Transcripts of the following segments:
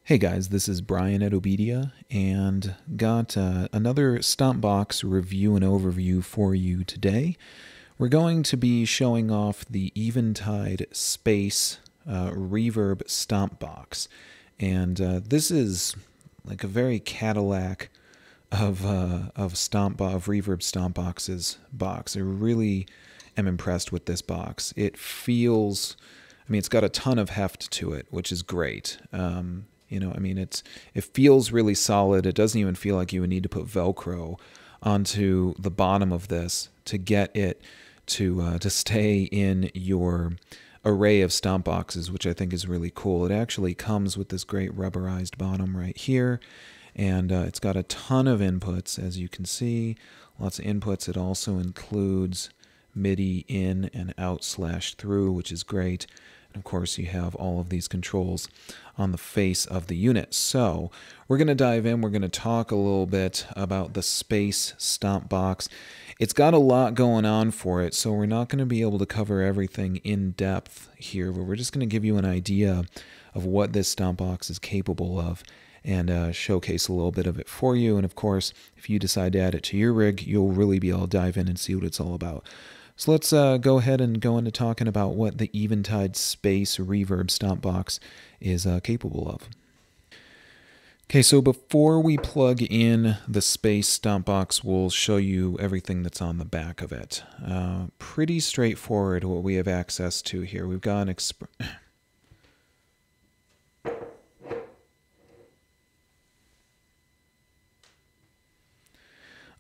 Hey guys, this is Brian at Obedia, and got another Stompbox review and overview for you today. We're going to be showing off the Eventide Space Reverb Stomp box, and this is like a very Cadillac of Reverb Stomp boxes box. I really am impressed with this box. It feels, I mean, it's got a ton of heft to it, which is great. It feels really solid. It doesn't even feel like you would need to put Velcro onto the bottom of this to get it to stay in your array of stomp boxes, which I think is really cool. It actually comes with this great rubberized bottom right here, and it's got a ton of inputs, as you can see. Lots of inputs. It also includes MIDI in and out / through, which is great. And of course, you have all of these controls on the face of the unit. So we're going to dive in. We're going to talk a little bit about the Space Stomp box. It's got a lot going on for it, so we're not going to be able to cover everything in depth here, but we're just going to give you an idea of what this Stomp box is capable of and showcase a little bit of it for you. And of course, if you decide to add it to your rig, you'll really be able to dive in and see what it's all about. So let's go ahead and go into talking about what the Eventide Space Reverb Stomp box is capable of. Okay, so before we plug in the Space Stomp box, we'll show you everything that's on the back of it. Pretty straightforward what we have access to here. We've got an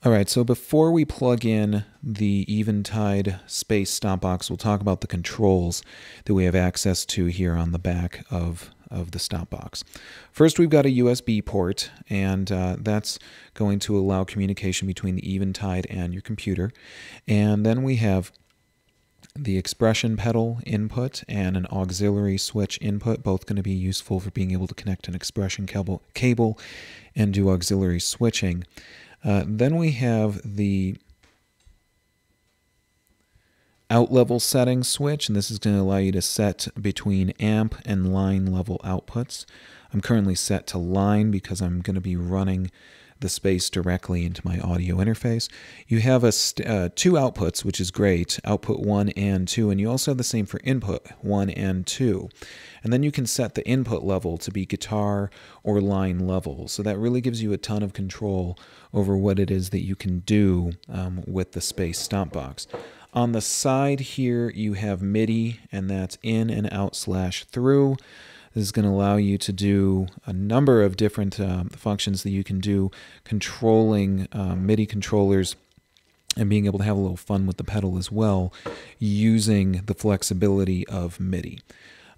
Alright, so before we plug in the Eventide Space Stomp box, we'll talk about the controls that we have access to here on the back of the Stomp box. First, we've got a USB port, and that's going to allow communication between the Eventide and your computer. And then we have the expression pedal input and an auxiliary switch input, both going to be useful for being able to connect an expression cable and do auxiliary switching. Then we have the out level setting switch, and this is going to allow you to set between amp and line level outputs. I'm currently set to line because I'm going to be running the space directly into my audio interface. You have two outputs, which is great, output 1 and 2, and you also have the same for input 1 and 2. And then you can set the input level to be guitar or line level. So that really gives you a ton of control over what it is that you can do with the Space Stomp box. On the side here, you have MIDI, and that's in and out / through. This is going to allow you to do a number of different functions that you can do, controlling MIDI controllers and being able to have a little fun with the pedal as well, using the flexibility of MIDI.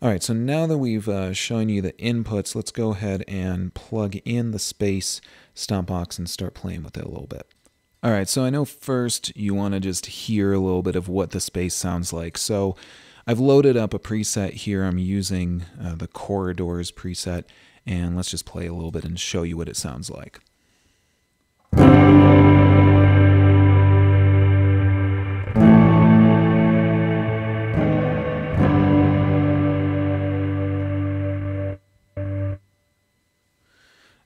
All right, so now that we've shown you the inputs, let's go ahead and plug in the Space Stomp box and start playing with it a little bit. All right, so I know first you want to just hear a little bit of what the space sounds like. So I've loaded up a preset here. I'm using the Corridors preset, and let's just play a little bit and show you what it sounds like.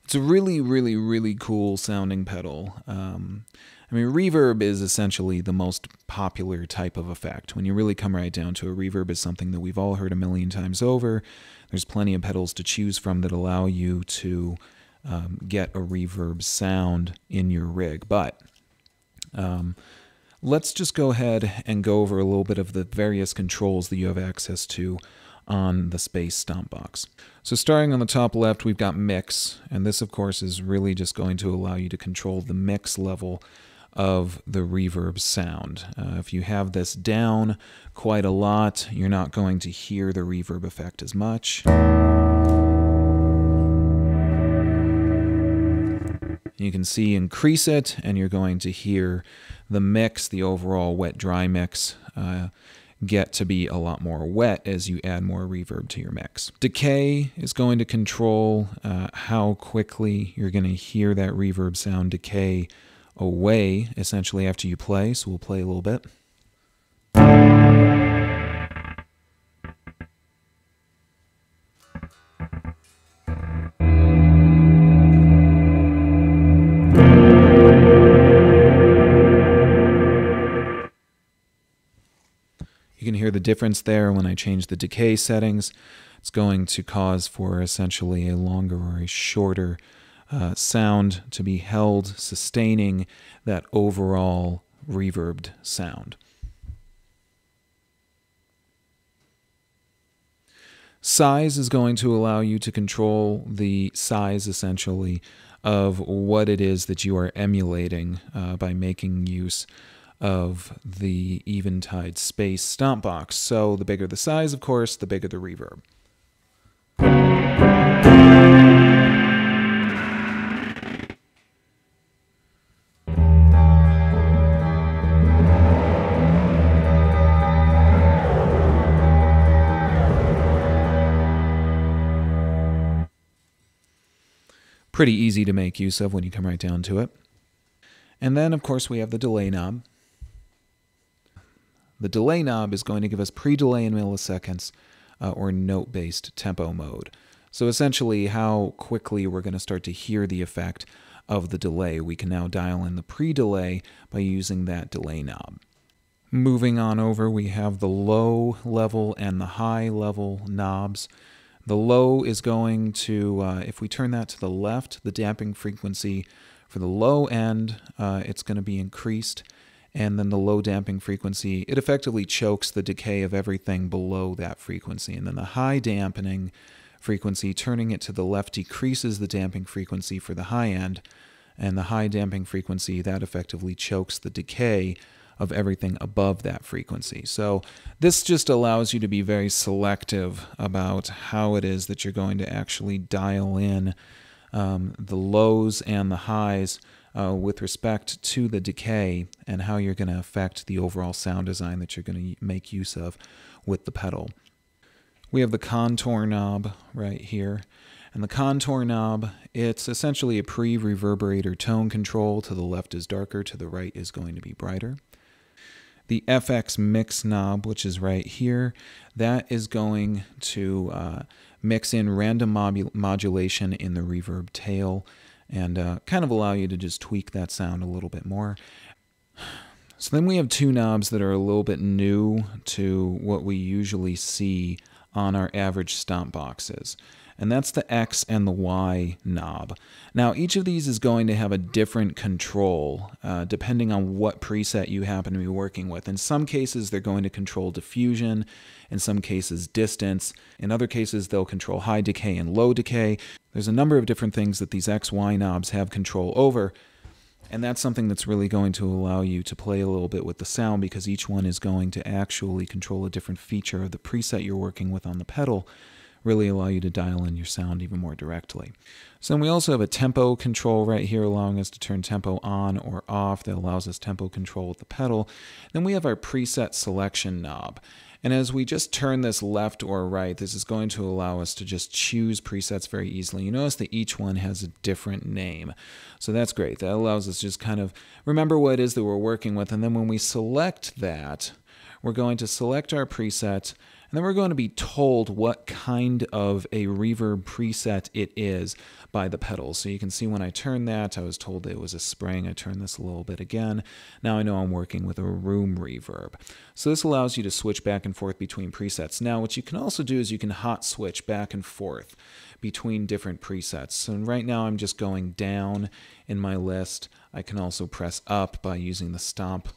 It's a really, really, really cool sounding pedal. I mean, reverb is essentially the most popular type of effect. When you really come right down to it, reverb is something that we've all heard a million times over. There's plenty of pedals to choose from that allow you to get a reverb sound in your rig. But let's just go ahead and go over a little bit of the various controls that you have access to on the Space Stomp box. So starting on the top left, we've got mix, and this of course is really just going to allow you to control the mix level of the reverb sound. If you have this down quite a lot, you're not going to hear the reverb effect as much. You can see increase it, and you're going to hear the mix, the overall wet-dry mix, get to be a lot more wet as you add more reverb to your mix. Decay is going to control how quickly you're going to hear that reverb sound decay away, essentially, after you play. So we'll play a little bit. can hear the difference there when I change the decay settings. It's going to cause for essentially a longer or a shorter sound to be held, sustaining that overall reverbed sound. Size is going to allow you to control the size, essentially, of what it is that you are emulating by making use of the Eventide space stomp box. So the bigger the size, of course, the bigger the reverb. Pretty easy to make use of when you come right down to it. And then, of course, we have the delay knob. The delay knob is going to give us pre-delay in milliseconds or note-based tempo mode. So essentially how quickly we're going to start to hear the effect of the delay. We can now dial in the pre-delay by using that delay knob. Moving on over, we have the low level and the high level knobs. The low is going to, if we turn that to the left, the damping frequency for the low end, it's going to be increased. And then the low damping frequency, it effectively chokes the decay of everything below that frequency. And then the high dampening frequency, turning it to the left, decreases the damping frequency for the high end. And the high damping frequency, that effectively chokes the decay of everything above that frequency. So this just allows you to be very selective about how it is that you're going to actually dial in the lows and the highs with respect to the decay and how you're going to affect the overall sound design that you're going to make use of with the pedal. We have the contour knob right here. And the contour knob, it's essentially a pre-reverberator tone control. To the left is darker, to the right is going to be brighter. The FX mix knob, which is right here, that is going to mix in random modulation in the reverb tail and kind of allow you to just tweak that sound a little bit more. So then we have two knobs that are a little bit new to what we usually see on our average stomp boxes. And that's the X and the Y knob. Now, each of these is going to have a different control depending on what preset you happen to be working with. In some cases, they're going to control diffusion. In some cases, distance. In other cases, they'll control high decay and low decay. There's a number of different things that these X, Y knobs have control over. And that's something that's really going to allow you to play a little bit with the sound, because each one is going to actually control a different feature of the preset you're working with on the pedal, really allow you to dial in your sound even more directly. So then we also have a tempo control right here, allowing us to turn tempo on or off. That allows us tempo control with the pedal. Then we have our preset selection knob. And as we just turn this left or right, this is going to allow us to just choose presets very easily. You notice that each one has a different name. So that's great. That allows us to just kind of remember what it is that we're working with. And then when we select that, we're going to select our preset, and then we're going to be told what kind of a reverb preset it is by the pedal. So you can see when I turn that, I was told it was a spring. I turn this a little bit again. Now I know I'm working with a room reverb. So this allows you to switch back and forth between presets. Now what you can also do is you can hot switch back and forth between different presets. So right now I'm just going down in my list. I can also press up by using the stomp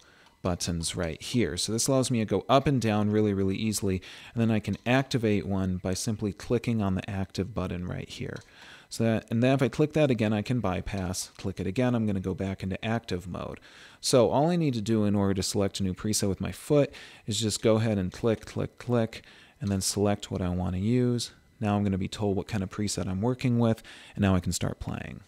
buttons right here. So this allows me to go up and down really, really easily. And then I can activate one by simply clicking on the active button right here. And then if I click that again, I can bypass. Click it again, I'm going to go back into active mode. So all I need to do in order to select a new preset with my foot is just go ahead and click, click, click, and then select what I want to use. Now I'm going to be told what kind of preset I'm working with, and now I can start playing.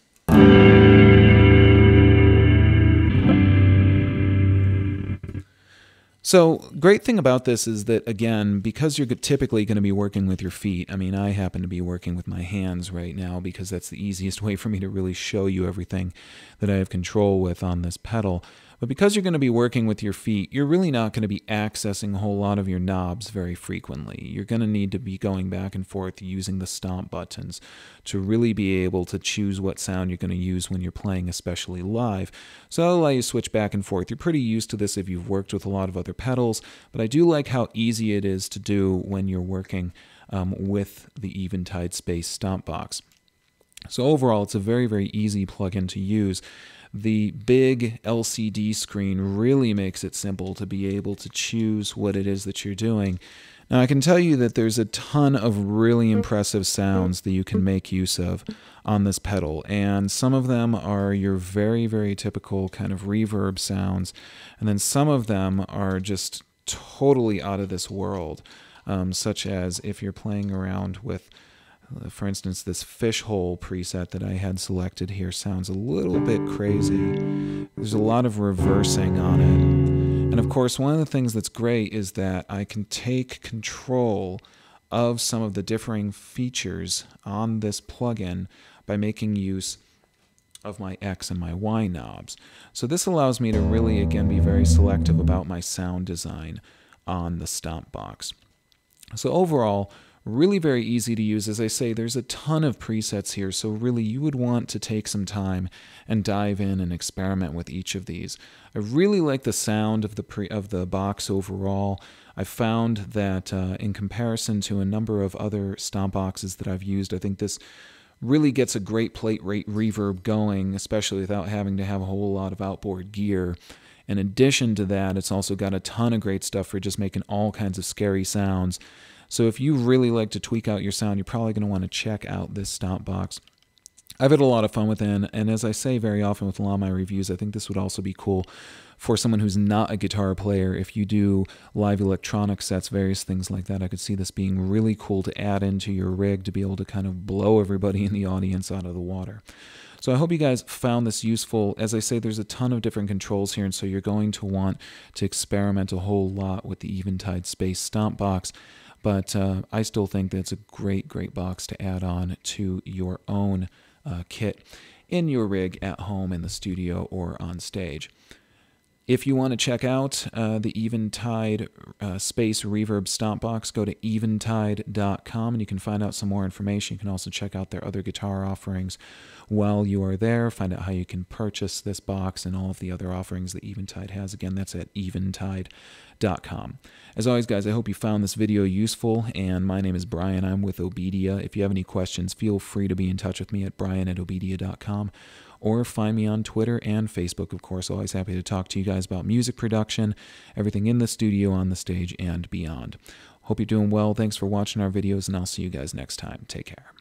So great thing about this is that, again, because you're typically going to be working with your feet, I mean, I happen to be working with my hands right now because that's the easiest way for me to really show you everything that I have control with on this pedal. But because you're going to be working with your feet, you're really not going to be accessing a whole lot of your knobs very frequently. You're going to need to be going back and forth using the stomp buttons to really be able to choose what sound you're going to use when you're playing, especially live. So that'll allow you to switch back and forth. You're pretty used to this if you've worked with a lot of other pedals, but I do like how easy it is to do when you're working with the Eventide Space Stomp Box. So overall, it's a very, very easy plugin to use. The big LCD screen really makes it simple to be able to choose what it is that you're doing. Now, I can tell you that there's a ton of really impressive sounds that you can make use of on this pedal, and some of them are your very, very typical kind of reverb sounds, and then some of them are just totally out of this world, such as if you're playing around with, for instance, this fishhole preset that I had selected here sounds a little bit crazy. There's a lot of reversing on it. And of course, one of the things that's great is that I can take control of some of the differing features on this plugin by making use of my X and my Y knobs. So this allows me to really, again, be very selective about my sound design on the Stomp Box. So overall, really very easy to use. As I say, there's a ton of presets here, so really you would want to take some time and dive in and experiment with each of these. I really like the sound of the box overall. I found that in comparison to a number of other stomp boxes that I've used, I think this really gets a great plate rate reverb going, especially without having to have a whole lot of outboard gear. In addition to that, it's also got a ton of great stuff for just making all kinds of scary sounds. So if you really like to tweak out your sound, you're probably going to want to check out this Stomp Box. I've had a lot of fun with it, and as I say very often with a lot of my reviews, I think this would also be cool for someone who's not a guitar player. If you do live electronic sets, various things like that, I could see this being really cool to add into your rig to be able to kind of blow everybody in the audience out of the water. So I hope you guys found this useful. As I say, there's a ton of different controls here, and so you're going to want to experiment a whole lot with the Eventide Space Stomp Box. But I still think that's a great, great box to add on to your own kit in your rig at home, in the studio, or on stage. If you want to check out the Eventide Space Reverb Stomp Box, go to eventide.com and you can find out some more information. You can also check out their other guitar offerings while you are there. Find out how you can purchase this box and all of the other offerings that Eventide has. Again, that's at eventide.com. As always, guys, I hope you found this video useful, and my name is Brian. I'm with Obedia. If you have any questions, feel free to be in touch with me at brian@obedia.com. or find me on Twitter and Facebook, of course. Always happy to talk to you guys about music production, everything in the studio, on the stage, and beyond. Hope you're doing well. Thanks for watching our videos, and I'll see you guys next time. Take care.